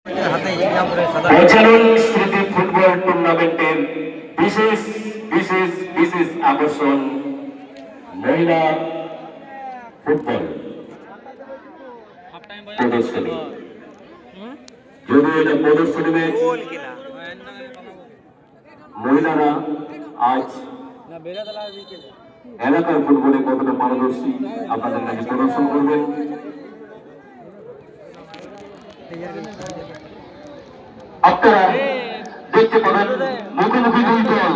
পরিচালন স্মৃতি ফুটবল টুর্নামেন্টের বিশেষ বিশেষ বিশেষ আকর্ষণ মহিলা ফুটবল প্রদর্শনী। যদিও এটা প্রদর্শনী ম্যাচ, মহিলারা আজ এলাকার ফুটবলে কতটা পারদর্শী আপনাদের কাছে প্রদর্শন করবেন। আপনারা দেখতে পাবেন মুখোমুখি দুই দল,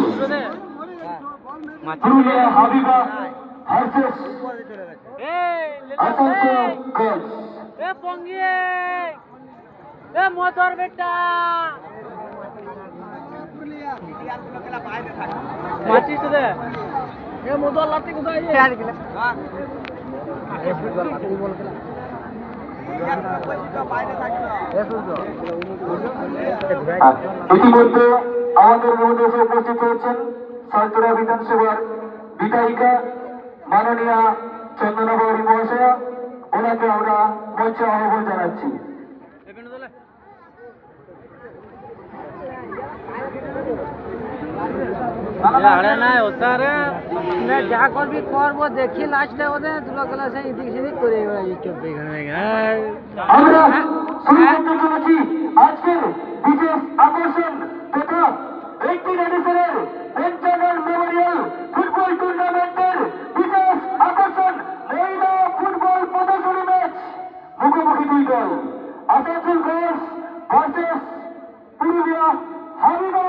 Purulia Habiba versus Asansol girls. Motor বেটা মাটিস দে এ মোটর লাতি কোথায় যে আর গেল এ ফুটবল লাতি বল খেলা ইতিমধ্যে আমাদের মধ্যে উপস্থিত হয়েছেন সালতোরা বিধানসভার বিধায়িকা মাননীয়া চন্দনা বাউরি মহাশয়া। ওনাকে আমরা মঞ্চে আহ্বান জানাচ্ছি। যা করবি করবো দেখি লাস্টে ওদের দুটো ক্লাসে এদিক সেদিক করে আমরা শুরু করতে চলেছি আজকের বিশেষ আকর্ষণ তথা 18 এডিশনের পেনশনার মেমোরিয়াল ফুটবল টুর্নামেন্টের বিশেষ আকর্ষণ মহিলা ফুটবল প্রদর্শনী ম্যাচ। মুখোমুখি দুই দল, আসানসোল গার্লস ভার্সেস পুরুলিয়া হাবিবা।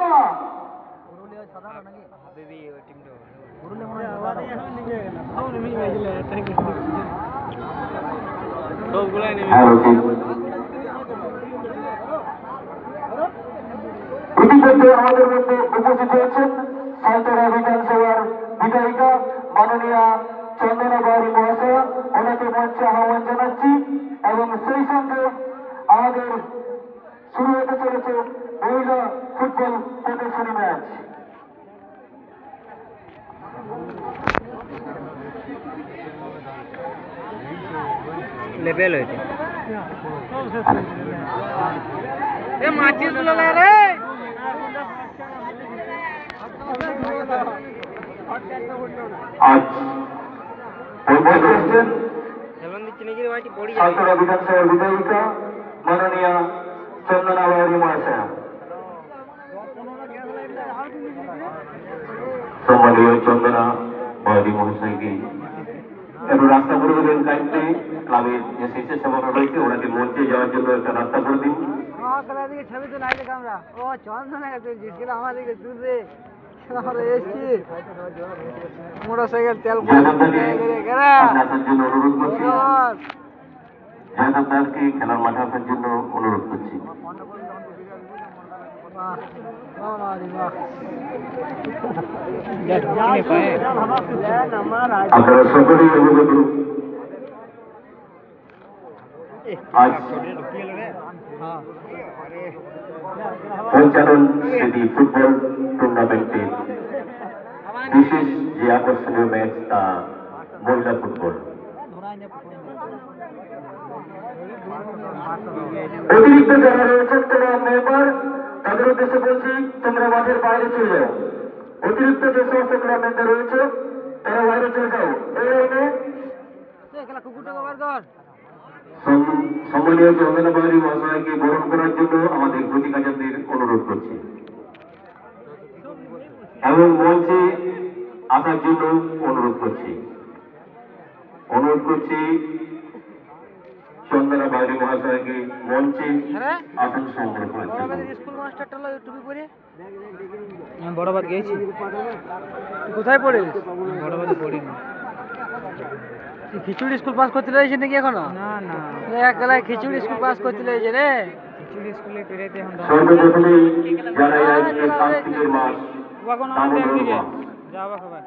ইতিমধ্যে আমাদের মধ্যে উপস্থিত হয়েছেন সালতোরা বিধানসভার বিধায়িকা মাননীয়া চন্দনা বাউরি মহাশয়া। ওনাকে মঞ্চে আহ্বান জানাচ্ছি এবং সেই সঙ্গে আমাদের শুরু হতে চলেছে মহিলা ফুটবল প্রদর্শনী ম্যাচ। লেভেল হয়েছে এ মাছিস গুলো রে আজ সালতোরা বিধানসভার বিধায়িকা মাননীয়া চন্দনা বাউরি মহাশয়া। সম্মানীয় চন্দনা বাউরি মহাশয়কে একটু রাস্তা করে দেবেন কাইন্ডলি। ক্লাবের যে স্বেচ্ছাসেবক রয়েছে ওনাকে মঞ্চে যাওয়ার জন্য একটা রাস্তা করে দিন। ছবি তো নাই দেখ আমরা ও চন্দনা তুলছিস আমাদেরকে তুলবে মোটরসাইকেল তেল আসার জন্য অনুরোধ করছি, জয়দেবদারকে খেলার মাঠে আসার জন্য অনুরোধ করছি। আপনারা সকলেই অবগত আজ পঞ্চানন স্মৃতি ফুটবল টুর্নামেন্টে বিশেষ যে আকর্ষণীয় ম্যাচ তা মহিলা ফুটবল। অতিরিক্ত যারা রয়েছেন তোমরা মেম্বার, তাদের উদ্দেশ্যে বলছি তোমরা মাঠের বাইরে চলে যাও। অতিরিক্ত যে সমস্ত ক্লাব মেম্বার রয়েছে তারা বাইরে চলে যাও। এই লাইনে সম্মানীয় চন্দনা বাউরি মহাশয়কে বরণ করার জন্য আমাদের প্রতিকাজারদের অনুরোধ করছি এবং মঞ্চে আসার জন্য অনুরোধ করছি চন্দনা বাউরি মহাশয়কে মঞ্চে আসন সংগ্রহ করার জন্য। স্কুল মাস্টারটা টুপি পরে আমি বড়বাদ গেছি। কোথায় পড়ে? বড়বাদে পড়িনি। খিচুড়ি স্কুল পাস করতে লেগেছে নাকি এখনো? না না, একবেলায় খিচুড়ি স্কুল পাস করতে লেগেছে রে। খিচুড়ি স্কুলে পেরেতে এখন সর্বপ্রথমেই জানাই আজকে কার্তিকের মাস,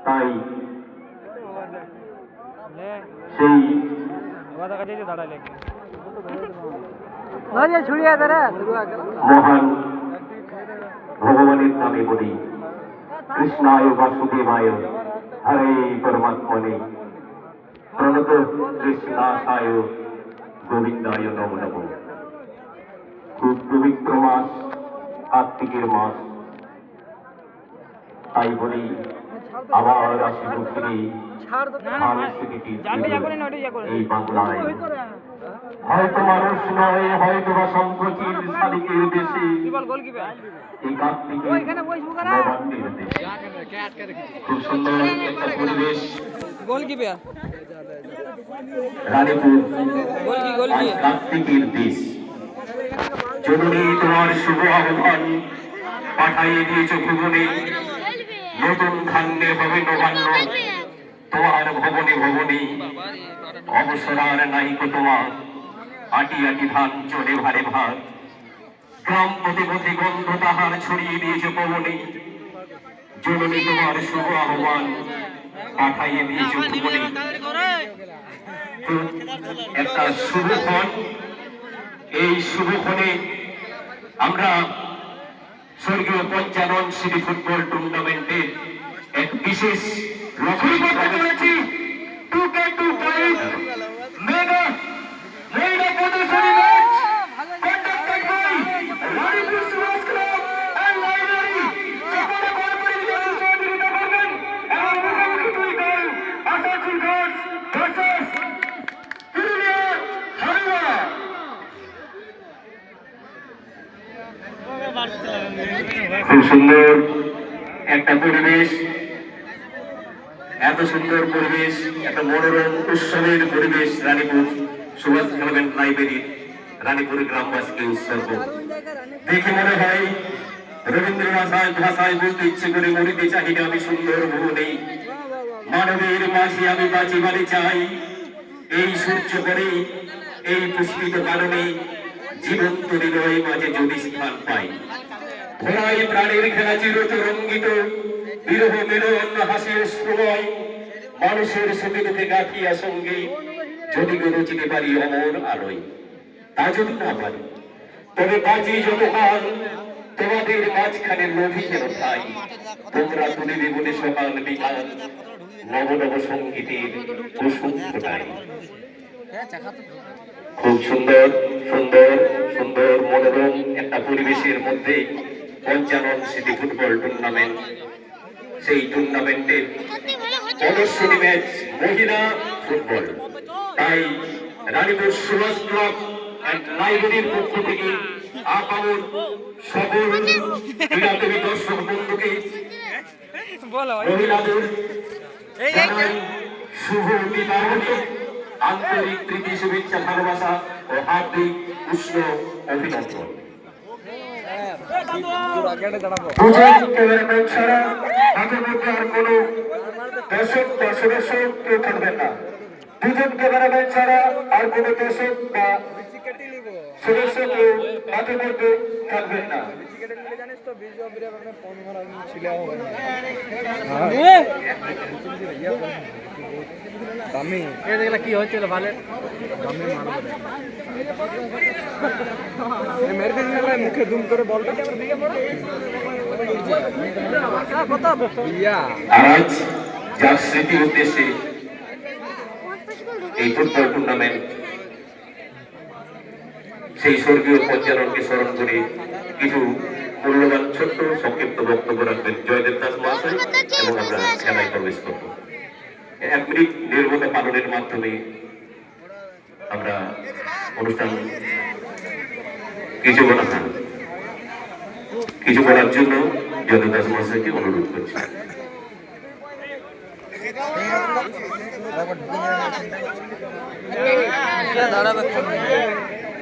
তাই সেই মহান ভগবানের নামে বলি কৃষ্ণায় বাসুদেবায় হরে পরমাত্মনে প্রণত কৃষ্ণায় গোবিন্দায় নমো নমঃ। খুব পবিত্র মাস, কার্তিকের মাস। তাই বলি আবার আসিব ফিরে এই বাংলায়। হয়তো মানুষ নয়, হয়তো বা সংকোচিত শালিকের দেশে, এই কার্তিকের নবান্নের দেশে। খুব সুন্দর একটা পরিবেশ। রানীপুর আজ কার্তিকের দেশ। জননী তোমার শুভ আহ্বান পাঠাইয়ে দিয়েছ ভুবনে, নতুন ধান্যে হবে নবান্ন তোমার ভবনে ভবনে। অবসরার নাইকো তোমার, আটি আটি ধান চলে ভারে ভার। গ্রাম পথে পথে গন্ধ তাহার ছড়িয়ে দিয়েছে পবনে। জননী তোমার শুভ আহ্বান পাঠাইয়ে দিয়েছ ভুবনে। একটা শুভক্ষণ, এই শুভক্ষণে আমরা স্বর্গীয় পঞ্চানন সিটি ফুটবল টুর্নামেন্টের এক বিশেষ লক্ষ্য করেছি। 2K25 মেগা মহিলা প্রদর্শনী match conducted by Ranipur Subhash club and library. সকলে বল পরিচালনা সহযোগিতা করবেন এবং মুখোমুখি দুই দল আসানসোল গার্লস ভার্সেস পুরুলিয়া হাবিবা। খুব সুন্দর একটা পরিবেশ, এত সুন্দর পরিবেশ, এত মনোরম উৎসবের পরিবেশ রানীপুর সুভাষ ক্লাব লাইব্রেরির রানীপুর গ্রামবাসীকে উৎসর্গ। দেখে মনে হয় রবীন্দ্রনাথ ভাষায় বলতে ইচ্ছে করে মরিতে চাহিদা আমি সুন্দর ভুবনে, মানবের মাঝে আমি বাঁচিবারে চাই। এই সূর্য করে এই পুষ্পিত কারণে জীবন্ত হৃদয় মাঝে যদি স্থান পাই। ধরাই প্রাণের খেলা চিরতরঙ্গিত, বিরহ মিলন হাসি অশ্রুময়। মানুষের সুখে দুঃখে গাঁথিয়া সঙ্গে যদি রচিতে পারি অমর আলোয়। তা যদি না পারি তবে বাঁচি যতকাল তোমাদের মাঝখানে লোভী যেন ঠাই। তোমরা তুলিবে বলে সকাল বিকাল নব নব সঙ্গীতের কুসুম ফোটাই। খুব সুন্দর সুন্দর সুন্দর মনোরম একটা পরিবেশের মধ্যে পঞ্চানন সিটি ফুটবল টুর্নামেন্ট, সেই টুর্নামেন্টের প্রদর্শনী ম্যাচ মহিলা ফুটবল। তাই রানীপুর সুভাষ ক্লাব এন্ড লাইব্রেরির পক্ষ থেকে আপামর সকল ক্রীড়াপ্রেমী দর্শক বন্ধুকে মহিলাদের জানাই শুভ দীপাবলি, আন্তরিক প্রীতি শুভেচ্ছা ভালোবাসা ও হার্দিক উষ্ণ অভিনন্দন। দুজন ক্যামেরাম্যান ছাড়া মাঠের মধ্যে আর কোনো দর্শক বা সদস্য কেউ থাকবেন না। দুজন ক্যামেরাম্যান ছাড়া আর কোনো দর্শক বা সদস্য কেউ মাঠের মধ্যে থাকবেন না। কি হচ্ছিল ভালো মুখে দুম করে বলটা আজ যার স্মৃতি উদ্দেশ্যে এই ফুটবল টুর্নামেন্ট, সেই স্বর্গীয় পঞ্চাননকে স্মরণ করে কিছু মূল্যবান ছোট্ট সংক্ষিপ্ত বক্তব্য রাখবেন জয়দেব দাস মহাশয় এবং আমরা খেলায় প্রবেশ করব। 1 মিনিট নির্ভরতা পালনের মাধ্যমে আমরা অনুষ্ঠান কিছু বলার জন্য জয়দেব দাস মহাশয়কে অনুরোধ করছি।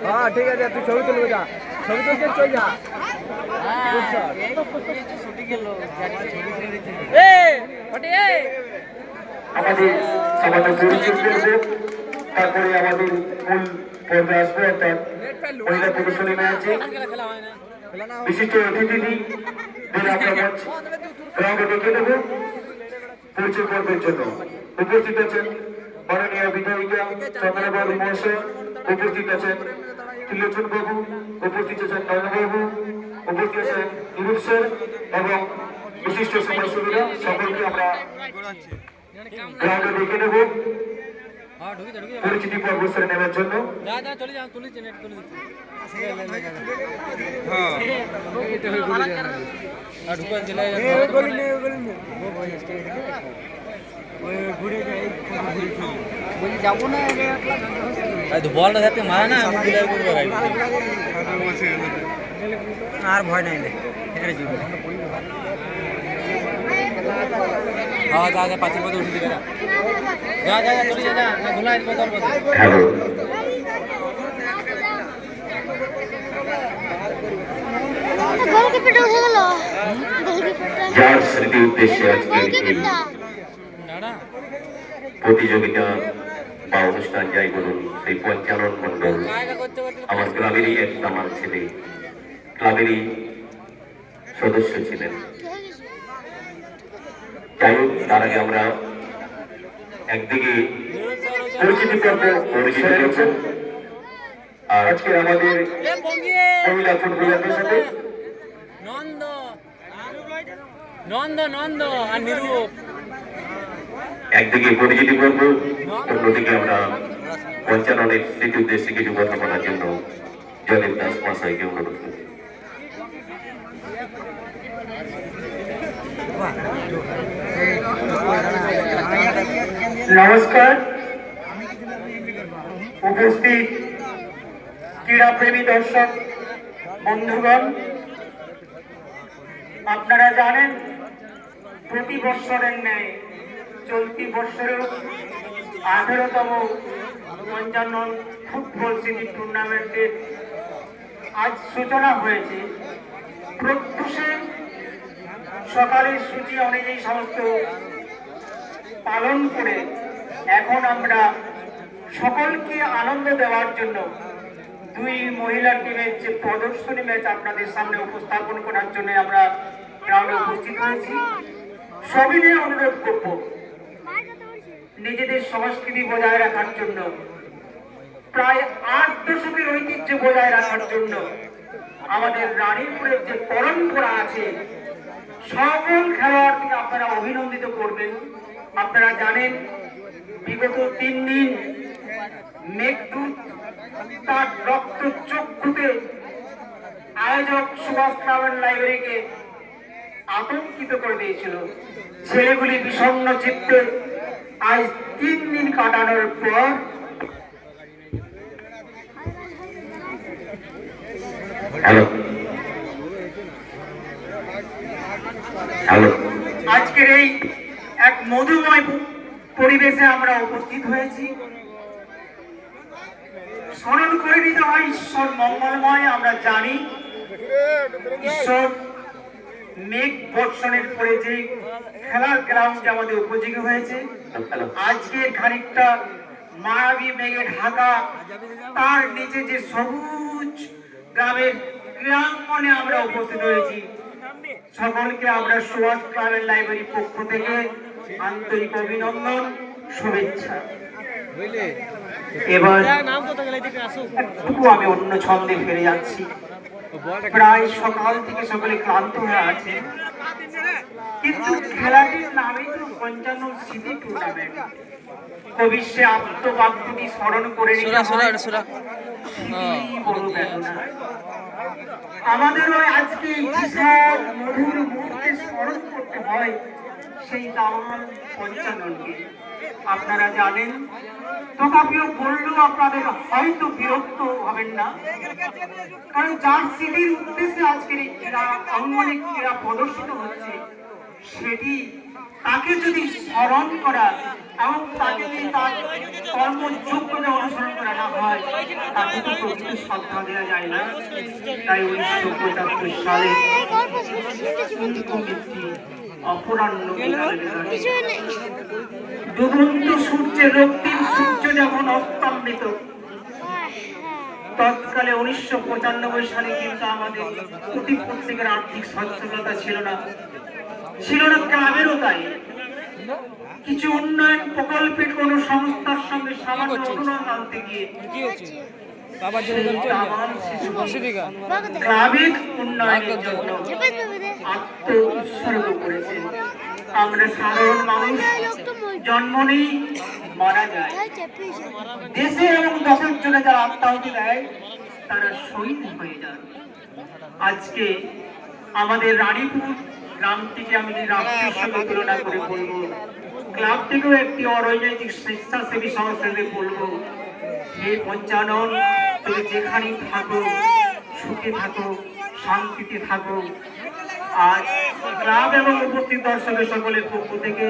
হ্যাঁ ঠিক আছে, তুই ছবি তুলবে যা, ছবি তুলতে চল যা। আমাদের সমাজে পরিচিত করবো, তারপরে আমাদের মূল পর্বে আসবো অর্থাৎ মহিলা প্রদর্শনী ম্যাচে বিশিষ্ট অতিথি আমরা মঞ্চ গ্রাউন্ডে ডেকে নেব পরিচয় পর্বের জন্য। উপস্থিত আছেন মাননীয় বিধায়িকা চন্দ্রবাবু মহাশয়, উপস্থিত আছেন ত্রিলোচন বাবু, উপস্থিত আছেন নয়নবাবু, উপস্থিত আছেন ইরুপ স্যার এবং বিশিষ্ট সমাজসেবীরা। সকলকে আমরা গ্রাউন্ডে ডেকে নেব। হ্যাঁ ঢুকে ঢুকে পরিচিতি পর্ব সেরে নেওয়ার জন্য যা যা চলে যাও তুলি নেট তুলি হ্যাঁ এটা হই বলে যান আর ঢুকে চলে যাও এই গলি নে ও ভাই স্টেজ ওই ঘুরে যাই বলি যাব না ভাই তো বলটা যাতে মারা না আমি বিলাই করব ভাই আর ভয় নাই এখানে যাবো হ্যাঁ যা যা পাঁচের মধ্যে উঠে দিবে যা যা যা চলে যা না ভুলাই দিব তোর মধ্যে হ্যালো গোলকিপারটা উঠে গেল গোলকিপারটা যার স্মৃতি উদ্দেশ্যে আজকে এই গোলকিপারটা দাঁড়া প্রতিযোগিতা বা অনুষ্ঠান যাই বলুন সেই পঞ্চানন মণ্ডল কায়দা করতে করতে আমার ক্লাবেরই এক আমার ছেলে ক্লাবেরই সদস্য ছিলেন। যাই হোক তার আগে আমরা একদিকে পরিচিতি পর্ব পরিচিত করছেন আর আজকের আমাদের এ বঙ্গিয়ে মহিলা ফুটবলারদের সাথে নন্দ নন্দ নন্দ আর নিরূপ একদিকে পরিচিতি পর্ব অন্যদিকে আমরা পঞ্চাননের স্মৃতি উদ্দেশ্যে কিছু কথা বলার জন্য জয়দেব দাস মহাশয়কে অনুরোধ করি। নমস্কার উপস্থিত ক্রীড়াপ্রেমী দর্শক বন্ধুগণ, আপনারা জানেন প্রতি বৎসরের ন্যায় চলতি বৎসরেও 18তম পঞ্চানন ফুটবল স্মৃতি টুর্নামেন্টের আজ সূচনা হয়েছে। প্রত্যুষে সকালের সূচি অনুযায়ী সমস্ত পালন করে এখন আমরা সকলকে আনন্দ দেওয়ার জন্য দুই মহিলা টিমের যে প্রদর্শনী ম্যাচ আপনাদের সামনে উপস্থাপন করার জন্য আমরা গ্রাউন্ডে উপস্থিত হয়েছি। সবিনয়ে অনুরোধ করব নিজেদের সংস্কৃতি বজায় রাখার জন্য, প্রায় 8 দশকের ঐতিহ্য বজায় রাখার জন্য আমাদের রানীপুরের যে পরম্পরা আছে সকল খেলোয়াড়কে আপনারা অভিনন্দিত করবেন। আপনারা জানেন বিগত 3 দিন মেঘদূত তার রক্ত চক্ষুতে আয়োজক সুভাষ ক্লাবের লাইব্রেরিকে আতঙ্কিত করে দিয়েছিল। ছেলেগুলি বিষণ্ণ চিত্তে আজ 3 দিন কাটানোর পর হ্যালো হ্যালো আজকের এই এক মধুময় পরিবেশে আমরা উপস্থিত হয়েছি। স্মরণ করে দিতে হয় ঈশ্বর মঙ্গলময়। আমরা জানি ঈশ্বর মেঘ বর্ষণের পরে যে খেলার গ্রাউন্ড আমাদের উপযোগী হয়েছে, আজকে খানিকটা মায়াবী মেঘে ঢাকা, তার নিচে যে সবুজ গ্রামের ক্রীড়াঙ্গনে আমরা উপস্থিত হয়েছি। সকলকে আমরা সুভাষ ক্লাবের লাইব্রেরির পক্ষ থেকে আন্তরিক অভিনন্দন, শুভেচ্ছা। এবার একটু আমি অন্য ছন্দে ফিরে যাচ্ছি। প্রায় সকাল থেকে সকলে ক্লান্ত হয়ে আছে, কিন্তু খেলাটির নামই তো পঞ্চানন স্মৃতি টুর্নামেন্ট। কবি সে আত্মবাক্যটি স্মরণ করে নিতে হয়, সেটিই বড় বেদনা। আমাদেরও আজকে বিশাল মধুর মুহূর্তে স্মরণ করতে হয় সেই দাওয়াল পঞ্চাননকে। আপনারা জানেন, তথাপিও বললেও আপনাদের হয়তো বিরক্ত হবেন না, কারণ যার স্মৃতির উদ্দেশ্যে আজকের এই ক্রীড়া অঙ্গনে ক্রীড়া প্রদর্শিত হচ্ছে, সেটি তাকে যদি স্মরণ করা এবং তাকে যদি তার কর্মযোগ্যতা অনুসরণ করা না হয়, তাকে তো প্রকৃত শ্রদ্ধা দেওয়া যায় না। তাই 1975 সালে অপরাহ্ন ডুবন্ত সূর্যের রক্তিম সূর্য যখন অস্তমিত, তৎকালে 1995 সালে কিন্তু আমাদের প্রতি প্রত্যেকের আর্থিক সচ্ছলতা ছিল না ক্লাবেরও তাই। কিছু উন্নয়ন প্রকল্পের কোন সংস্থার সঙ্গে সামান্য অনুদান আনতে গিয়ে ক্লাবের উন্নয়নের জন্য আত্মোৎসর্গ করেছেন। আমরা সাধারণ মানুষ জন্ম নেই মারা যায়, দেশে এবং দশের জন্য যারা আত্মাহুতি দেয় তারা শহীদ হয়ে যায়। আজকে আমাদের রানীপুর গ্রাম থেকে আমি রাষ্ট্রের সঙ্গে তুলনা করে বলবো, ক্লাব থেকেও একটি অরাজনৈতিক স্বেচ্ছাসেবী সংস্থাকে বলবো, হে পঞ্চানন, তুমি যেখানেই থাকো সুখে থাকো, শান্তিতে থাকো। আজ ক্লাব এবং উপস্থিত দর্শকের সকলের পক্ষ থেকে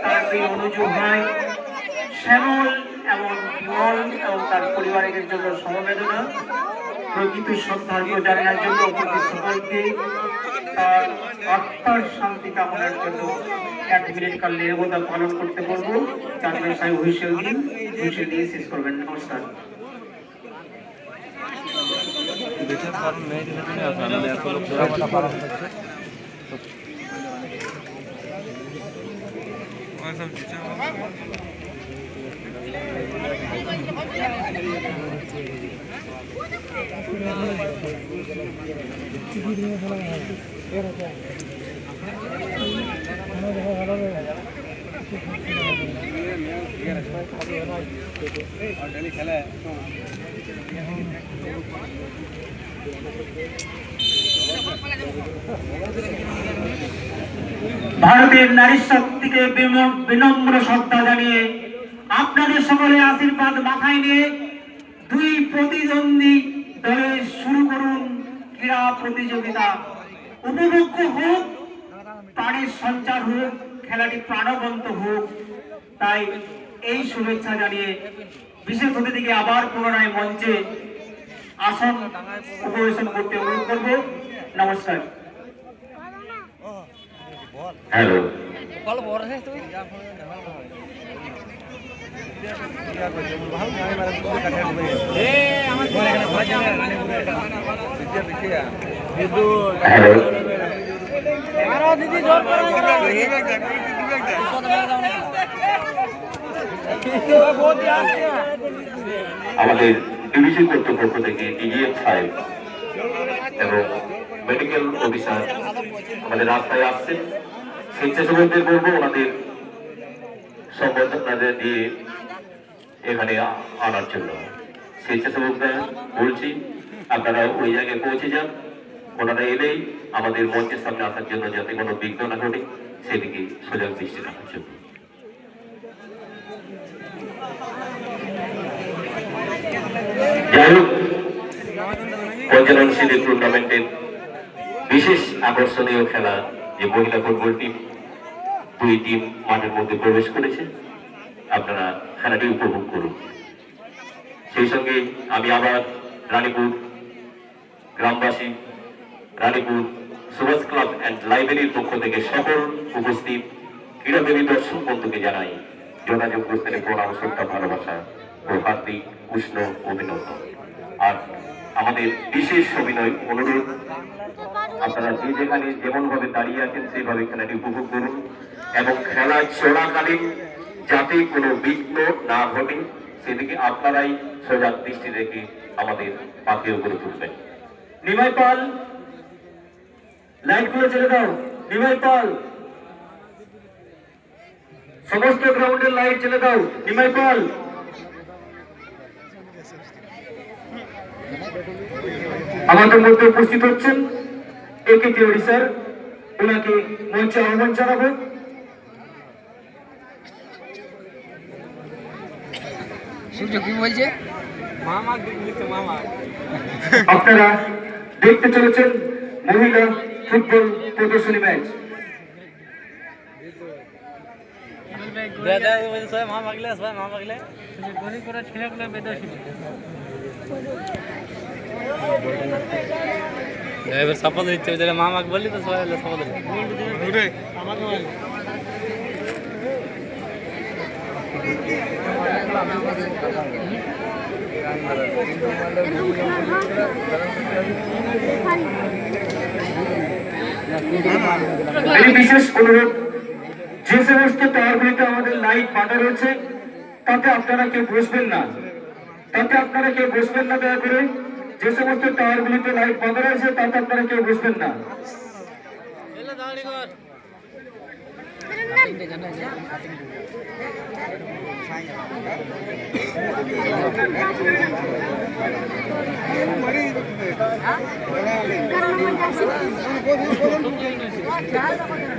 তার এই অনুযোগ হয় শ্যামল এবং বিমল এবং তার পরিবারের জন্য সমবেদনা, প্রকৃত শ্রদ্ধার জানানোর জন্য উপস্থিত সকলকে তার আত্মার শান্তি কামনার জন্য 1 মিনিট কাল নিরবতা পালন করতে বলবো। চাঁদনি সাহেব হুইসেল দিন, হুইসেল দিয়ে শেষ করবেন। নমস্কার। ভারতের নারী শক্তিকে বিনম্র শ্রদ্ধা জানিয়ে আপনাদের সকলের আশীর্বাদ মাথায় নিয়ে 2 প্রতিদ্বন্দ্বী দলে শুরু করুন ক্রীড়া প্রতিযোগিতা। উপভোগ্য হোক, প্রাণের সঞ্চার হোক, খেলাটি প্রাণবন্ত হোক। তাই এই শুভেচ্ছা জানিয়ে বিশেষ অতিথিকে আবার পুনরায় মঞ্চে আসন উপবেশন করতে অনুরোধ করব। নমস্কার। হ্যালো, আমাদের ডিভিশন কর্তৃপক্ষ থেকে ডিজিএম সাহেব এবং মেডিকেল অফিসার আমাদের রাস্তায় আসছেন। স্বেচ্ছাসেবকদের বলবো ওনাদের সম্বর্ধনা দিয়ে এখানে আনার জন্য। স্বেচ্ছাসেবকরা বলছি আপনারা ওই জায়গায় পৌঁছে যান, ওনারা এলেই আমাদের মঞ্চের সামনে আসার জন্য যাতে কোনো বিঘ্ন না ঘটে সেদিকে সজাগ দৃষ্টি রাখার জন্য। যাই হোক, পঞ্চানন সিলেট টুর্নামেন্টের বিশেষ আকর্ষণীয় খেলা যে মহিলা ফুটবল টিম, 2 টিম মাঠের মধ্যে প্রবেশ করেছে। আপনারা খেলাটি উপভোগ করুন। সেই সঙ্গে আমি আবার রানীপুর গ্রামবাসী, রানীপুর সুভাষ ক্লাব অ্যান্ড লাইব্রেরির পক্ষ থেকে সকল উপস্থিত ক্রীড়াপ্রেমী দর্শক বন্ধুকে জানাই যোগাযোগ করতে প্রণাম, শ্রদ্ধা, ভালোবাসা ও হার্দিক উষ্ণ অভিনন্দন। আর আমাদের বিশেষ অভিনয় অনুরোধ, আপনারা যে যেখানে যেমন ভাবে দাঁড়িয়ে আছেন সেইভাবে খেলাটি উপভোগ করুন এবং খেলা চলাকালীন যাতে কোনো বিঘ্ন না ঘটে সেদিকে আপনারাই সজাগ দৃষ্টি রেখে আমাদের পাথেয় করে তুলবেন। নিমাই পাল, লাইট গুলো ছেড়ে দাও। নিমাই পাল, সমস্ত গ্রাউন্ডের লাইট ছেড়ে দাও। নিমাই পাল, আমাদের মধ্যে উপস্থিত হচ্ছেন একে তিওয়ারি স্যার, ওনাকে মঞ্চে আহ্বান জানাবো। কি বলছে? আপনারা দেখতে চলেছেন মহিলা ফুটবল প্রদর্শনী ম্যাচ। এবার শপথ দিচ্ছে, মামাকে বললি তো সবাই শপথ এই বিশেষ অনুরোধ, যে সমস্ত টাওয়ারগুলিতে আমাদের লাইট বাঁধা রয়েছে তাতে আপনারা কেউ বসবেন না, দয়া করে। যে সমস্ত টাওয়ারগুলিতে লাইট বাঁধা রয়েছে তাতে আপনারা কেউ বসবেন না।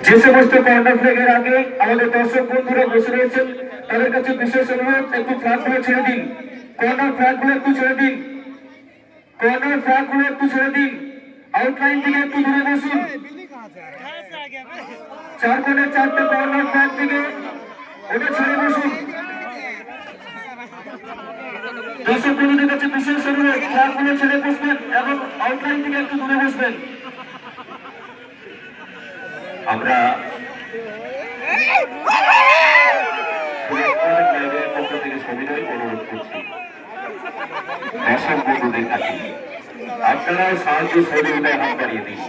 যে সমস্ত কর্নার ফ্ল্যাগের আগে আমাদের দর্শক বন্ধুরা বসে রয়েছেন তাদের কাছে বিশেষ অনুরোধ, একটু ফ্ল্যাগগুলো ছেড়ে দিন। কর্নার ফ্ল্যাগগুলো একটু ছেড়ে দিন। কর্নার ফ্ল্যাগগুলো একটু ছেড়ে দিন। আউটলাইন থেকে একটু দূরে বসুন। চার কোণে চারটে কর্নার ফ্ল্যাগ থেকে ওটা ছেড়ে বসুন। দর্শক বন্ধুদের কাছে বিশেষ অনুরোধ, ফ্ল্যাগগুলো ছেড়ে বসবেন এবং আউটলাইন থেকে একটু দূরে বসবেন। আমরা পক্ষ থেকে সবিনয় অনুরোধ করছি দর্শক বন্ধুদের কাছে আপনারাও সাহায্য সহযোগিতায় হাত বাড়িয়ে দিন,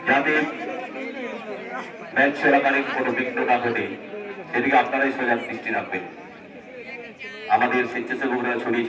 যাতে ম্যাচ চলাকালীন কোনো বিঘ্ন না ঘটে সেদিকে আপনারাই সজাগ দৃষ্টি রাখবেন। আমাদের স্বেচ্ছাসেবকরা ছড়িয়ে